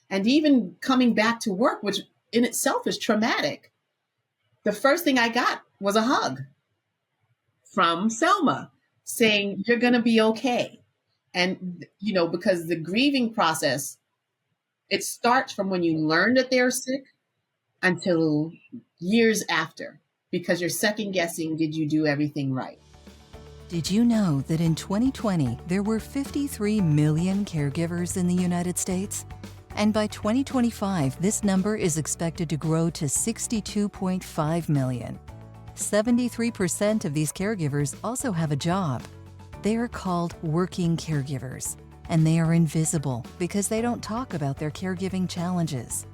And even coming back to work, which in itself is traumatic, the first thing I got was a hug from Selma saying, you're going to be okay. And, because the grieving process, it starts from when you learn that they're sick until years after, because you're second guessing, did you do everything right? Did you know that in 2020, there were 53 million caregivers in the United States? And by 2025, this number is expected to grow to 62.5 million. 73% of these caregivers also have a job. They are called working caregivers, and they are invisible because they don't talk about their caregiving challenges.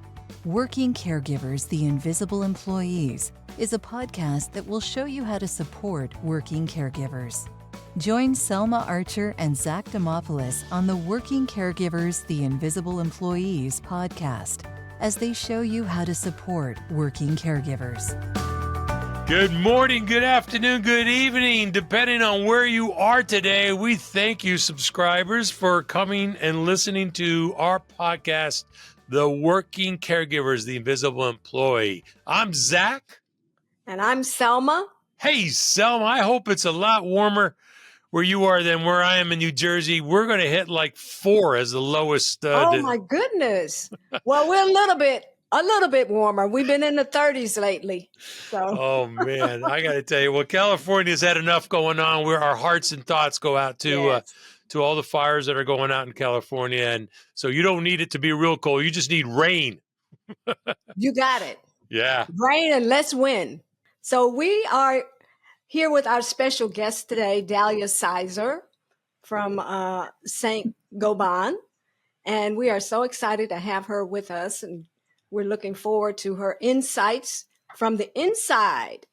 Working Caregivers, the Invisible Employees, is a podcast that will show you how to support working caregivers. Join Selma Archer and Zach Demopoulos on the Working Caregivers, the Invisible Employees podcast as they show you how to support working caregivers. Good morning, good afternoon, good evening, depending on where you are today. We thank you, subscribers, for coming and listening to our podcast, The Working Caregivers, the Invisible Employee. I'm Zach. And I'm Selma. Hey, Selma, I hope it's a lot warmer where you are than where I am in New Jersey. We're going to hit like 4 as the lowest. Oh, my goodness. Well, we're a little bit warmer. We've been in the 30s lately. So. Oh, man, I got to tell you, well, California's had enough going on where our hearts and thoughts go out to all the fires that are going out in California. And so you don't need it to be real cold. You just need rain. You got it. Yeah. Rain and less wind. So we are here with our special guest today, Dahlia Sizer from Saint-Gobain. And we are so excited to have her with us. And we're looking forward to her insights from the inside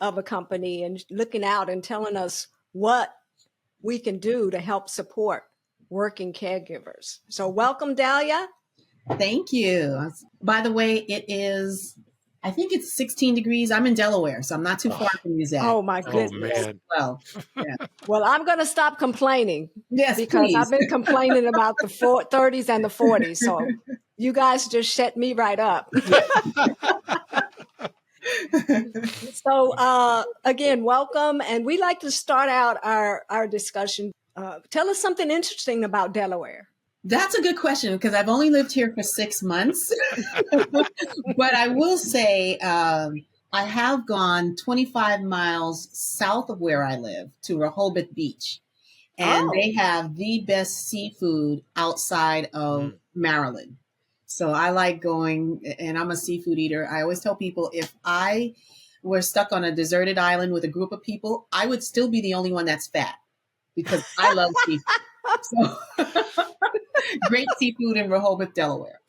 of a company and looking out and telling us what we can do to help support working caregivers. So welcome, Dahlia. Thank you. By the way, I think it's 16 degrees. I'm in Delaware, so I'm not too far from you, Zach. Oh, my goodness. Oh, man. Well, yeah. Well, I'm going to stop complaining. Yes, because please. I've been complaining about the 30s and the 40s. So you guys just shut me right up. So again, welcome. And we like to start out our discussion. Tell us something interesting about Delaware. That's a good question because I've only lived here for 6 months. But I will say I have gone 25 miles south of where I live to Rehoboth Beach. And they have the best seafood outside of Maryland. So I like going, and I'm a seafood eater. I always tell people if I were stuck on a deserted island with a group of people, I would still be the only one that's fat because I love seafood. So great seafood in Rehoboth, Delaware.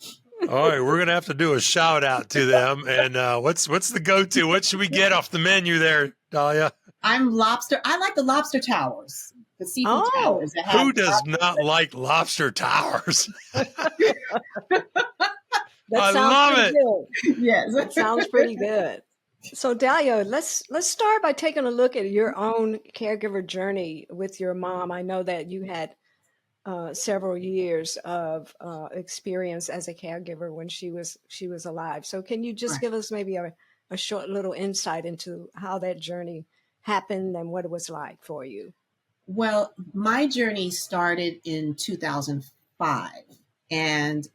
All right, we're going to have to do a shout out to them. And what's the go-to? What should we get off the menu there, Dahlia? I'm lobster. I like the lobster towers. The seafood towers. Who does not like lobster towers? I love it. Good. Yes. That sounds pretty good. So Dahlia, let's start by taking a look at your own caregiver journey with your mom. I know that you had several years of experience as a caregiver when she was alive. So can you just give us maybe a short little insight into how that journey happened and what it was like for you? Well, my journey started in 2005, and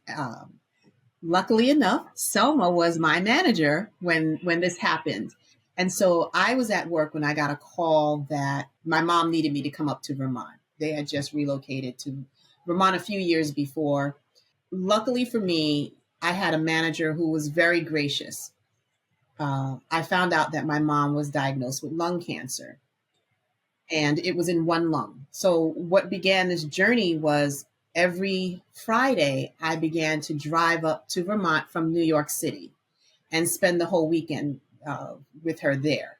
luckily enough, Selma was my manager when this happened. And so I was at work when I got a call that my mom needed me to come up to Vermont. They had just relocated to Vermont a few years before. Luckily for me, I had a manager who was very gracious. I found out that my mom was diagnosed with lung cancer, and it was in one lung. So what began this journey was every Friday, I began to drive up to Vermont from New York City and spend the whole weekend with her there.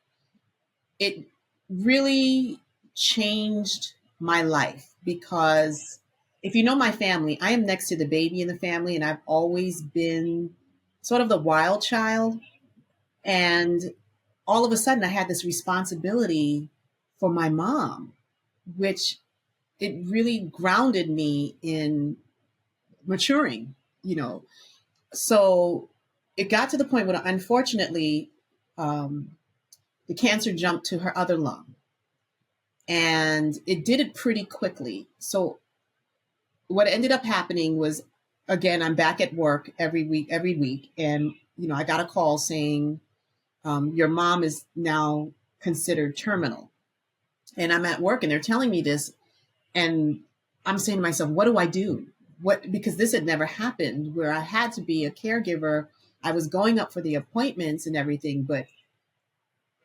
It really changed my life because if you know my family, I am next to the baby in the family, and I've always been sort of the wild child. And all of a sudden I had this responsibility for my mom, which it really grounded me in maturing, So it got to the point where, unfortunately, the cancer jumped to her other lung, and it did it pretty quickly. So what ended up happening was, again, I'm back at work every week. And, I got a call saying, your mom is now considered terminal. And I'm at work and they're telling me this. And I'm saying to myself, what do I do? Because this had never happened where I had to be a caregiver. I was going up for the appointments and everything, but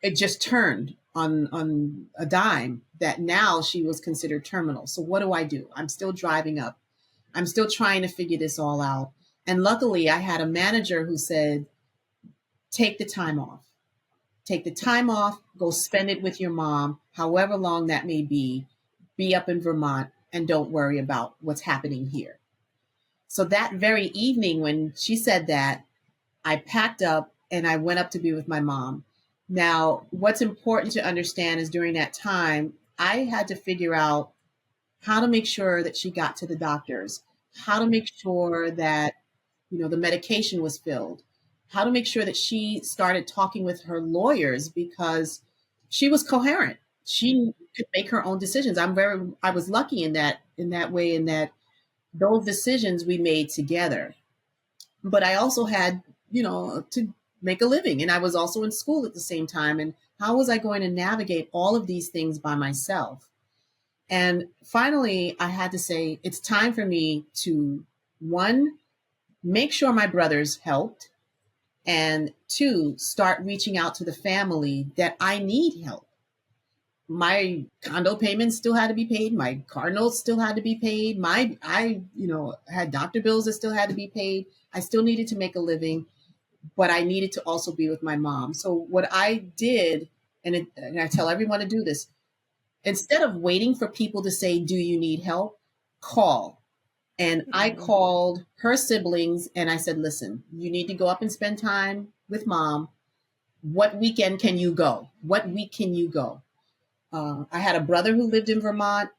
it just turned on a dime that now she was considered terminal. So what do I do? I'm still driving up. I'm still trying to figure this all out. And luckily I had a manager who said, take the time off. Take the time off, go spend it with your mom, however long that may be up in Vermont, and don't worry about what's happening here. So that very evening when she said that, I packed up and I went up to be with my mom. Now, what's important to understand is during that time, I had to figure out how to make sure that she got to the doctors, how to make sure that, the medication was filled, how to make sure that she started talking with her lawyers because she was coherent. She could make her own decisions. I was lucky in that way, in that those decisions we made together. But I also had, to make a living, and I was also in school at the same time. And how was I going to navigate all of these things by myself? And finally, I had to say, it's time for me to, one, make sure my brothers helped, and two, start reaching out to the family that I need help. My condo payments still had to be paid. My car notes still had to be paid. I had doctor bills that still had to be paid. I still needed to make a living, but I needed to also be with my mom. So what I did, and I tell everyone to do this, instead of waiting for people to say, do you need help? Call. And I called her siblings and I said, listen, you need to go up and spend time with mom. What weekend can you go? What week can you go? I had a brother who lived in Vermont.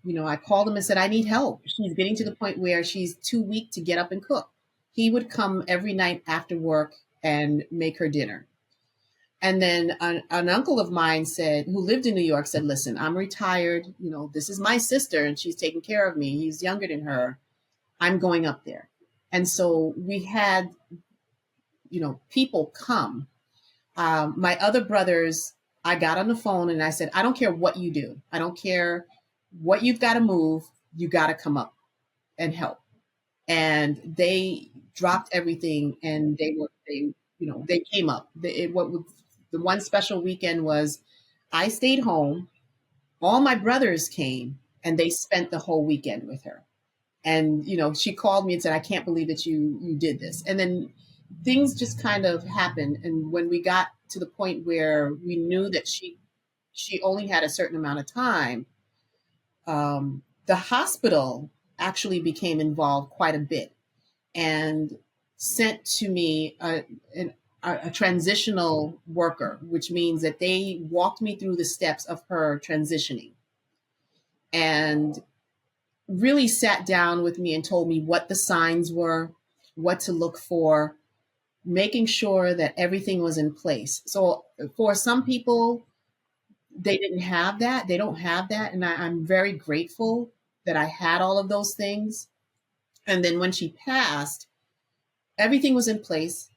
I called him and said, I need help. She's getting to the point where she's too weak to get up and cook. He would come every night after work and make her dinner. And then an uncle of mine who lived in New York said, listen, I'm retired. This is my sister and she's taking care of me. He's younger than her. I'm going up there. And so we had, people come. My other brothers, I got on the phone and I said, I don't care what you do. I don't care what you've got to move. You got to come up and help. And they dropped everything and they came up. The one special weekend was I stayed home. All my brothers came and they spent the whole weekend with her. And, she called me and said, I can't believe that you did this. And then things just kind of happened. And when we got to the point where we knew that she only had a certain amount of time, the hospital actually became involved quite a bit and sent to me a transitional worker, which means that they walked me through the steps of her transitioning and really sat down with me and told me what the signs were, what to look for, making sure that everything was in place. So for some people, they didn't have that. They don't have that. And I'm very grateful that I had all of those things. And then when she passed, everything was in place.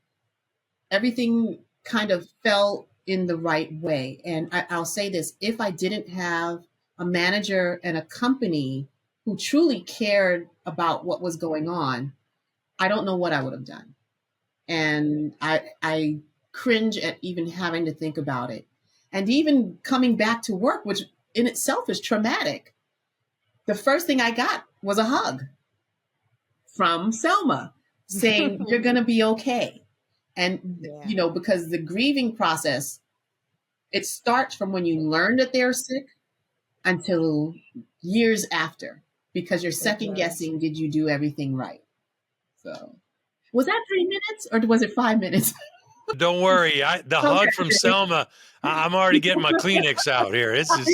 Everything kind of fell in the right way. And I'll say this, if I didn't have a manager and a company who truly cared about what was going on, I don't know what I would have done. And I cringe at even having to think about it. And even coming back to work, which in itself is traumatic. The first thing I got was a hug from Selma saying, you're going to be okay. And, because the grieving process, it starts from when you learn that they're sick until years after, because you're second guessing, did you do everything right? So was that 3 minutes or was it 5 minutes? Don't worry. The hug from Selma, I'm already getting my Kleenex out here. This is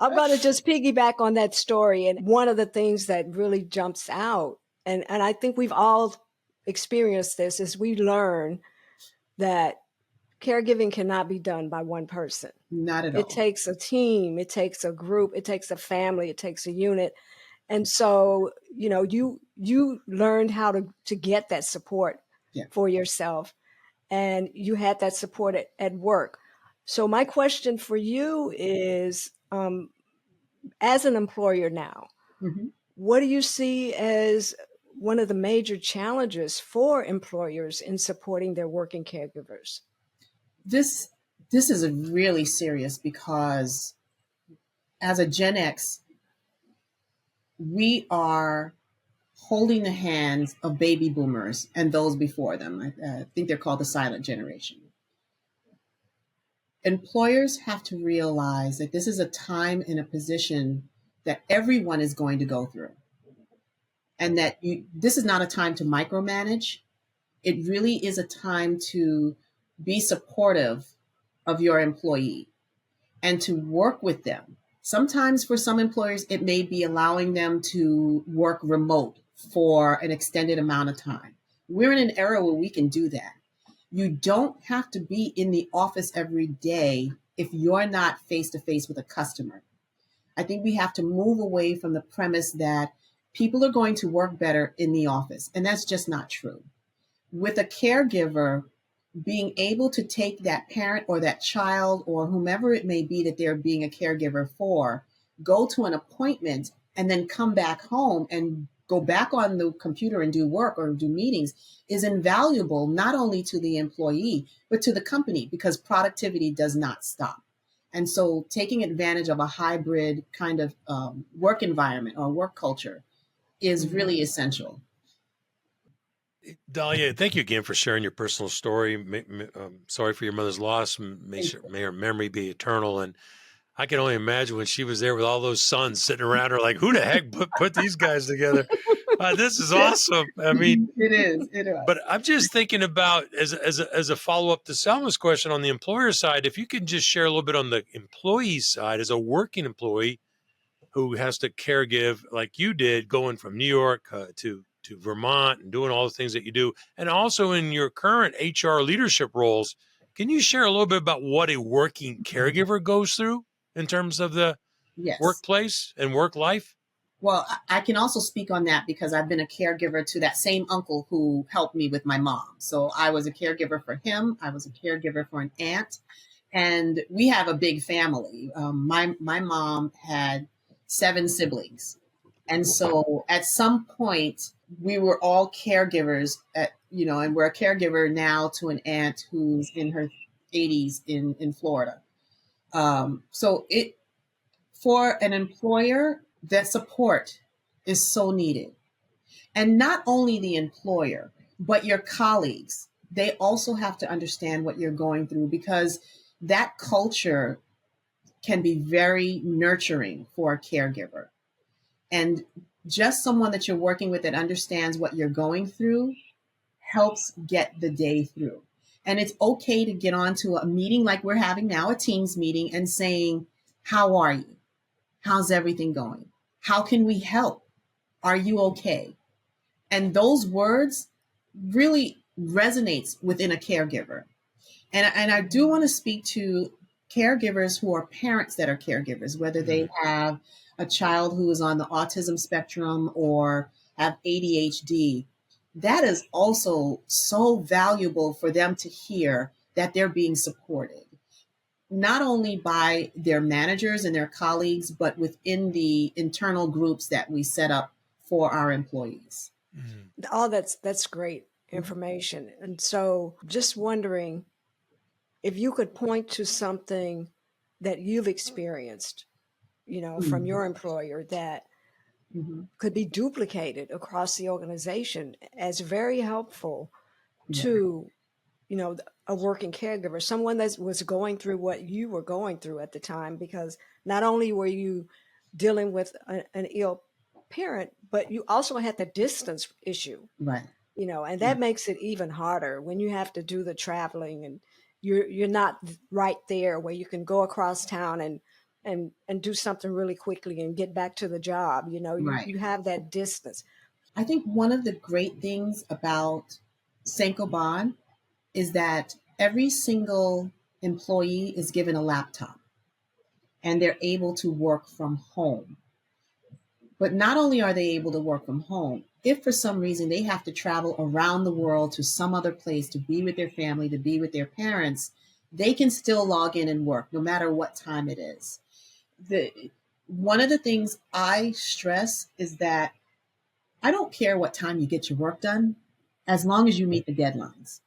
I'm going to just piggyback on that story. And one of the things that really jumps out, and I think we've all experienced this, is we learn that caregiving cannot be done by one person. Not at It all. takes a team, it takes a group, it takes a family, it takes a unit. And so, you learned how to get that support Yeah. for yourself, and you had that support at work. So my question for you is, as an employer now, Mm-hmm. what do you see as one of the major challenges for employers in supporting their working caregivers? This is really serious because as a Gen X, we are holding the hands of baby boomers and those before them. I think they're called the silent generation. Employers have to realize that this is a time and a position that everyone is going to go through, and that this is not a time to micromanage. It really is a time to be supportive of your employee and to work with them. Sometimes for some employers, it may be allowing them to work remote for an extended amount of time. We're in an era where we can do that. You don't have to be in the office every day if you're not face to face with a customer. I think we have to move away from the premise that people are going to work better in the office, and that's just not true. With a caregiver, being able to take that parent or that child or whomever it may be that they're being a caregiver for, go to an appointment and then come back home and go back on the computer and do work or do meetings is invaluable, not only to the employee, but to the company, because productivity does not stop. And so taking advantage of a hybrid kind of work environment or work culture is really essential. Dahlia, thank you again for sharing your personal story. Sorry for your mother's loss. May her memory be eternal. And I can only imagine when she was there with all those sons sitting around her, like, who the heck put these guys together? This is awesome. I mean, it is. But I'm just thinking about as a follow up to Selma's question on the employer side, if you can just share a little bit on the employee side as a working employee who has to caregive like you did, going from New York to Vermont and doing all the things that you do, and also in your current HR leadership roles. Can you share a little bit about what a working caregiver goes through in terms of the workplace and work life? Well, I can also speak on that because I've been a caregiver to that same uncle who helped me with my mom. So I was a caregiver for him. I was a caregiver for an aunt. And we have a big family. My mom had 7 siblings. And so at some point, we were all caregivers, and we're a caregiver now to an aunt who's in her 80s in Florida. So for an employer, that support is so needed. And not only the employer, but your colleagues. They also have to understand what you're going through, because that culture can be very nurturing for a caregiver. And just someone that you're working with that understands what you're going through helps get the day through. And it's okay to get onto a meeting like we're having now, a Teams meeting, and saying, how are you? How's everything going? How can we help? Are you okay? And those words really resonates within a caregiver. And I do want to speak to caregivers who are parents that are caregivers, whether they have a child who is on the autism spectrum or have ADHD. That is also so valuable for them to hear that they're being supported, not only by their managers and their colleagues, but within the internal groups that we set up for our employees. Oh, that's great information. And so just wondering if you could point to something that you've experienced, from your employer that could be duplicated across the organization as very helpful to, a working caregiver, someone that was going through what you were going through at the time, because not only were you dealing with an ill parent, but you also had the distance issue. Right. And that makes it even harder when you have to do the traveling and you're not right there where you can go across town and and do something really quickly and get back to the job. Right. You have that distance. I think one of the great things about Saint-Gobain is that every single employee is given a laptop and they're able to work from home. But not only are they able to work from home, if for some reason they have to travel around the world to some other place to be with their family, to be with their parents, they can still log in and work no matter what time it is. One of the things I stress is that I don't care what time you get your work done, as long as you meet the deadlines.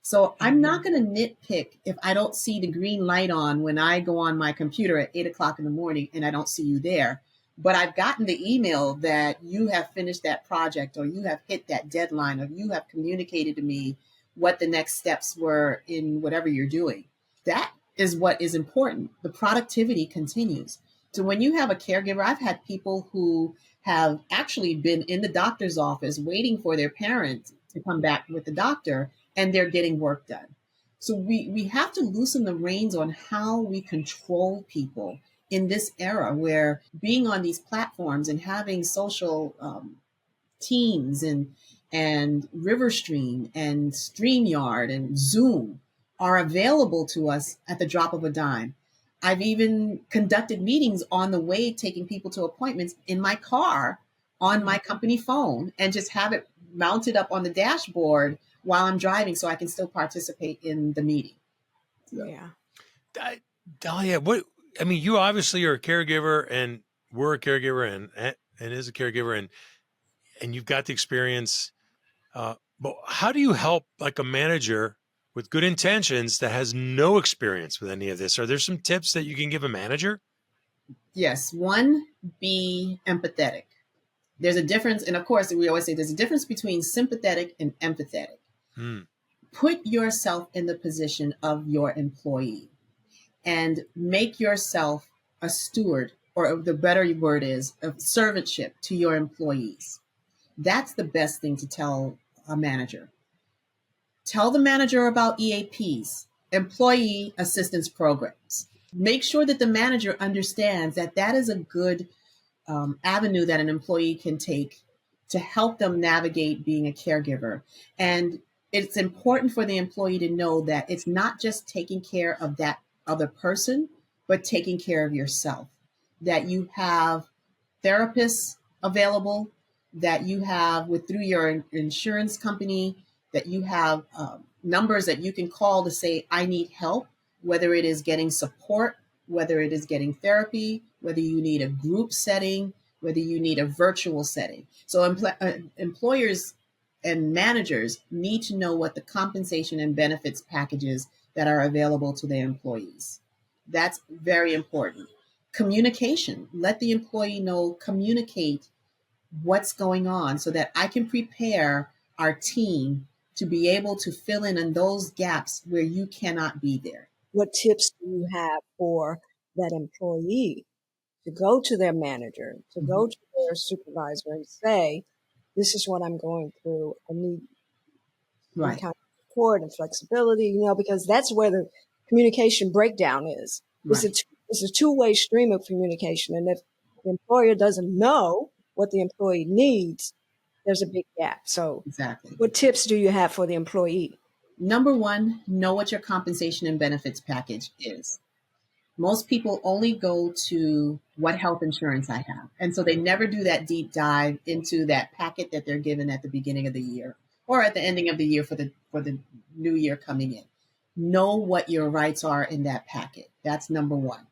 So I'm not going to nitpick if I don't see the green light on when I go on my computer at 8 o'clock in the morning and I don't see you there. But I've gotten the email that you have finished that project, or you have hit that deadline, or you have communicated to me what the next steps were in whatever you're doing. That is what is important. The productivity continues. So when you have a caregiver, I've had people who have actually been in the doctor's office waiting for their parents to come back with the doctor, and they're getting work done. So we have to loosen the reins on how we control people in this era, where being on these platforms and having social Teams and Riverstream and StreamYard and Zoom are available to us at the drop of a dime. I've even conducted meetings on the way, taking people to appointments in my car on my company phone, and just have it mounted up on the dashboard while I'm driving so I can still participate in the meeting. So. Yeah. Dahlia, you obviously are a caregiver, and we're a caregiver, and is a caregiver, and you've got the experience. But how do you help like a manager with good intentions that has no experience with any of this? Are there some tips that you can give a manager? Yes. One, be empathetic. There's a difference. And of course, we always say there's a difference between sympathetic and empathetic. Put yourself in the position of your employee and make yourself a steward, or the better word is, of servantship to your employees. That's the best thing to tell a manager. Tell the manager about EAPs, employee assistance programs. Make sure that the manager understands that that is a good avenue that an employee can take to help them navigate being a caregiver. And it's important for the employee to know that it's not just taking care of that other person, but taking care of yourself. That you have therapists available, that you have through your insurance company, that you have numbers that you can call to say, I need help, whether it is getting support, whether it is getting therapy, whether you need a group setting, whether you need a virtual setting. So employers and managers need to know what the compensation and benefits packages that are available to their employees. That's very important. Communication. Let the employee know, communicate what's going on so that I can prepare our team to be able to fill in on those gaps where you cannot be there. What tips do you have for that employee to go to their manager, to go to their supervisor and say, this is what I'm going through. I need some kind of support and flexibility, because that's where the communication breakdown is. Right. It's a two-way stream of communication. And if the employer doesn't know what the employee needs, there's a big gap. So exactly. What tips do you have for the employee? Number one, know what your compensation and benefits package is. Most people only go to what health insurance I have. And so they never do that deep dive into that packet that they're given at the beginning of the year or at the ending of the year for the new year coming in. Know what your rights are in that packet. That's number one.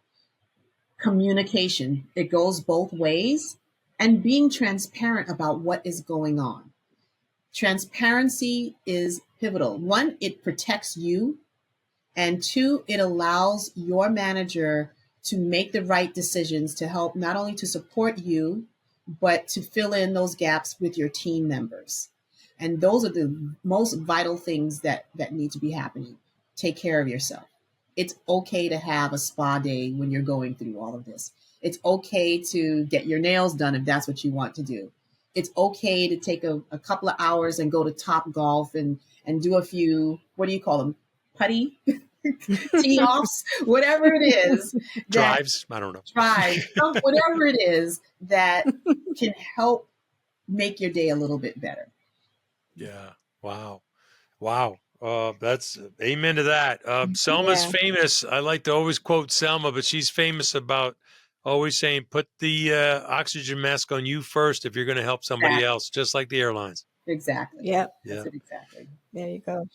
Communication. It goes both ways, and being transparent about what is going on. Transparency is pivotal. One, it protects you. And two, it allows your manager to make the right decisions to help not only to support you, but to fill in those gaps with your team members. And those are the most vital things that need to be happening. Take care of yourself. It's okay to have a spa day when you're going through all of this. It's okay to get your nails done if that's what you want to do. It's okay to take a couple of hours and go to Top Golf and do a few, what do you call them? Putty? tee-offs, whatever it is that Drives, I don't know. drives, whatever it is that can help make your day a little bit better. Yeah. Wow. Wow. That's amen to that. Selma's famous. I like to always quote Selma, but she's famous about always saying, put the oxygen mask on you first if you're going to help somebody else, just like the airlines. Exactly. Yep. That's it, exactly. There you go.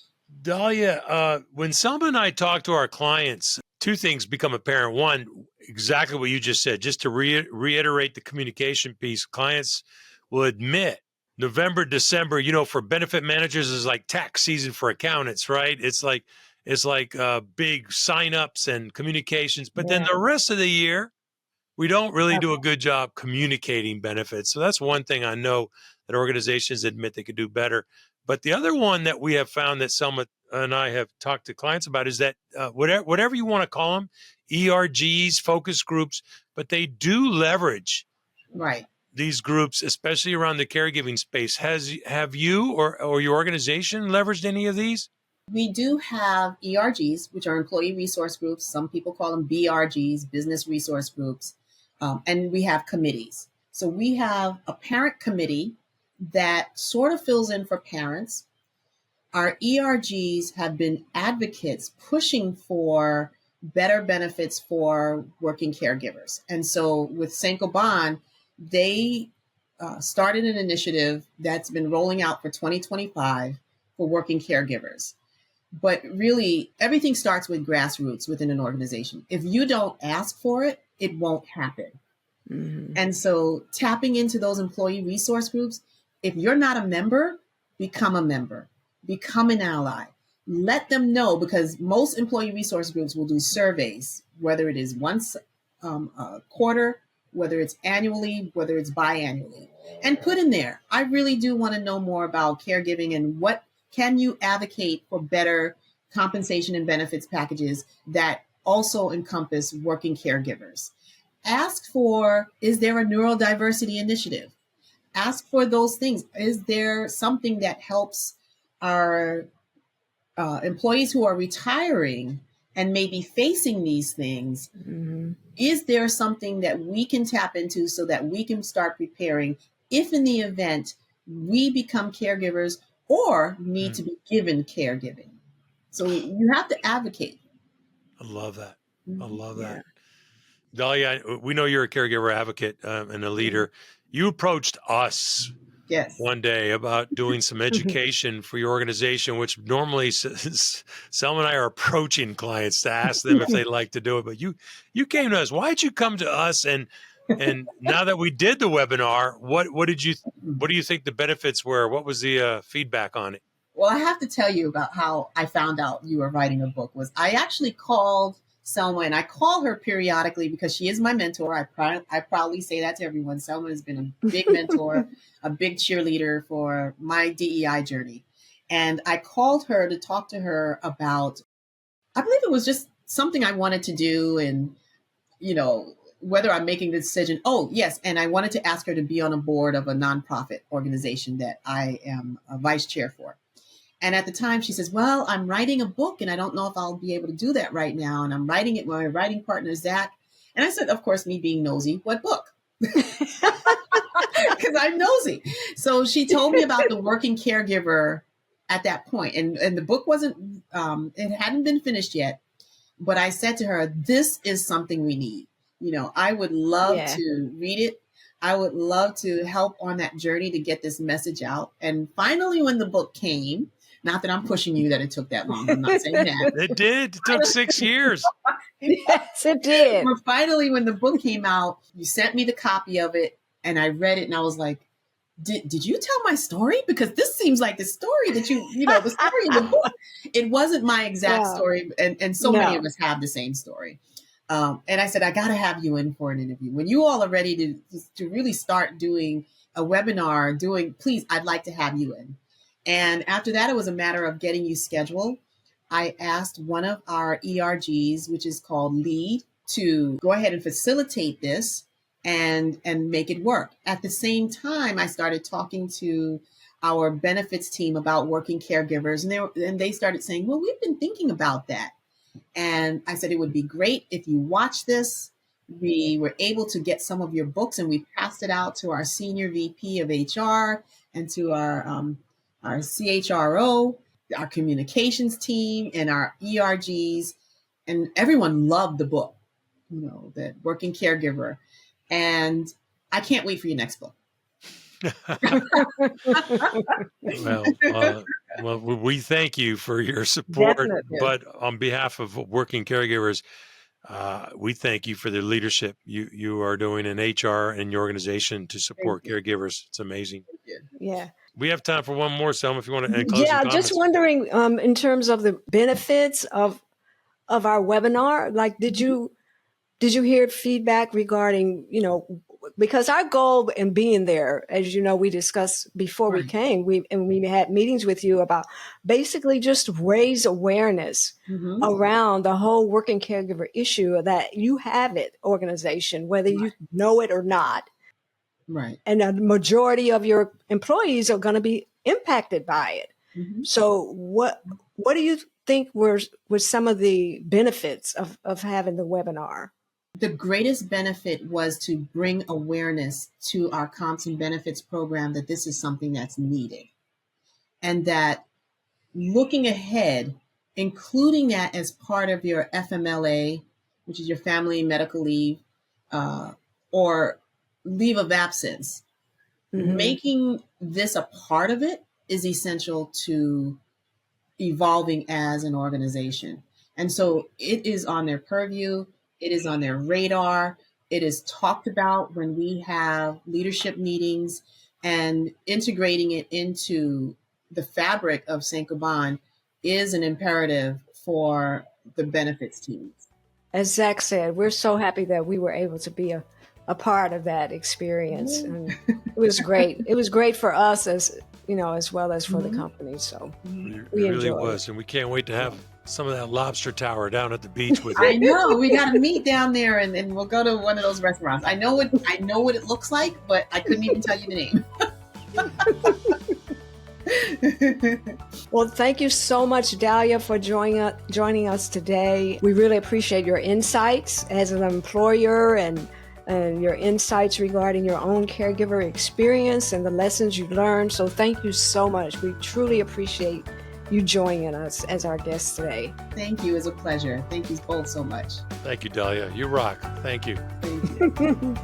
Dahlia, when Selma and I talk to our clients, two things become apparent. One, exactly what you just said, just to reiterate the communication piece, clients will admit November, December, for benefit managers is like tax season for accountants, right? It's like big signups and communications, but then the rest of the year, we don't really do a good job communicating benefits. So that's one thing I know that organizations admit they could do better. But the other one that we have found that Selma and I have talked to clients about is that whatever you want to call them, ERGs, focus groups, but they do leverage these groups, especially around the caregiving space. Have you or your organization leveraged any of these? We do have ERGs, which are employee resource groups. Some people call them BRGs, business resource groups. And we have committees. So we have a parent committee that sort of fills in for parents. Our ERGs have been advocates pushing for better benefits for working caregivers. And so with Saint-Gobain, they started an initiative that's been rolling out for 2025 for working caregivers. But really, everything starts with grassroots within an organization. If you don't ask for it, it won't happen. Mm-hmm. And so tapping into those employee resource groups, if you're not a member, become a member, become an ally. Let them know, because most employee resource groups will do surveys, whether it is once a quarter, whether it's annually, whether it's biannually, and put in there, I really do want to know more about caregiving and what can you advocate for better compensation and benefits packages that also encompass working caregivers. Ask for, is there a neurodiversity initiative? Ask for those things. Is there something that helps our employees who are retiring and maybe facing these things? Mm-hmm. Is there something that we can tap into so that we can start preparing if in the event we become caregivers or need to be given caregiving? So you have to advocate. I love that. I love that. Dahlia, we know you're a caregiver advocate and a leader. You approached us one day about doing some education for your organization, which normally Selma and I are approaching clients to ask them if they'd like to do it. But you came to us. Why did you come to us? And now that we did the webinar, what do you think the benefits were? What was the feedback on it? Well, I have to tell you about how I found out you were writing a book. I actually called Selma, and I call her periodically because she is my mentor. I proudly say that to everyone. Selma has been a big mentor, a big cheerleader for my DEI journey. And I called her to talk to her about, I believe it was just something I wanted to do, and, whether I'm making the decision. Oh, yes. And I wanted to ask her to be on a board of a nonprofit organization that I am a vice chair for. And at the time she says, well, I'm writing a book and I don't know if I'll be able to do that right now. And I'm writing it with my writing partner, Zach. And I said, of course, me being nosy, what book? Because I'm nosy. So she told me about the working caregiver at that point. And the book wasn't, it hadn't been finished yet. But I said to her, this is something we need. I would love to read it. I would love to help on that journey to get this message out. And finally, when the book came, not that I'm pushing you that it took that long. I'm not saying that. It did. It took 6 years. Yes, it did. But finally, when the book came out, you sent me the copy of it and I read it and I was like, did you tell my story? Because this seems like the story that the story in the book. It wasn't my exact story. And so many of us have the same story. And I said, I got to have you in for an interview. When you all are ready to really start doing a webinar, please, I'd like to have you in. And after that, it was a matter of getting you scheduled. I asked one of our ERGs, which is called Lead, to go ahead and facilitate this and make it work. At the same time, I started talking to our benefits team about working caregivers, and they started saying, well, we've been thinking about that. And I said, it would be great if you watch this. We were able to get some of your books, and we passed it out to our senior VP of HR and to our CHRO, our communications team, and our ERGs. And everyone loved the book, the Working Caregiver. And I can't wait for your next book. Well, we thank you for your support, Definitely. but on behalf of Working Caregivers, we thank you for the leadership you are doing in HR and your organization to support caregivers. It's amazing. Yeah. We have time for one more, Selma, if you want to end closing comments. Just wondering, in terms of the benefits of our webinar, like, did you hear feedback regarding, because our goal in being there, as you know, we discussed before we came, we had meetings with you about basically just raise awareness around the whole working caregiver issue, that you have it, organization, whether you know it or not. Right. And a majority of your employees are going to be impacted by it. So what do you think were some of the benefits of having the webinar? The greatest benefit was to bring awareness to our comps and benefits program that this is something that's needed. And that looking ahead, including that as part of your FMLA, which is your family medical leave, or leave of absence, making this a part of it is essential to evolving as an organization. And so it is on their purview. It is on their radar. It is talked about when we have leadership meetings, and integrating it into the fabric of Saint-Gobain is an imperative for the benefits teams. As Zach said, we're so happy that we were able to be a part of that experience. And it was great. It was great for us as well as for the company. So it really was. And we can't wait to have some of that lobster tower down at the beach with you. I know. We got to meet down there, and we'll go to one of those restaurants. I know what it looks like, but I couldn't even tell you the name. Well, thank you so much, Dahlia, for joining us today. We really appreciate your insights as an employer, and your insights regarding your own caregiver experience and the lessons you learned. So thank you so much. We truly appreciate you joining us as our guest today. Thank you. It's a pleasure. Thank you both so much. Thank you, Dahlia. You rock. Thank you. Thank you.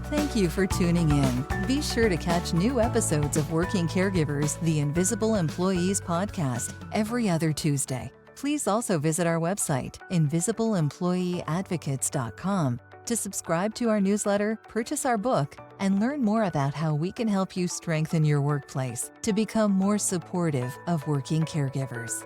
Thank you for tuning in. Be sure to catch new episodes of Working Caregivers, the Invisible Employees podcast, every other Tuesday. Please also visit our website, invisibleemployeeadvocates.com, to subscribe to our newsletter, purchase our book, and learn more about how we can help you strengthen your workplace to become more supportive of working caregivers.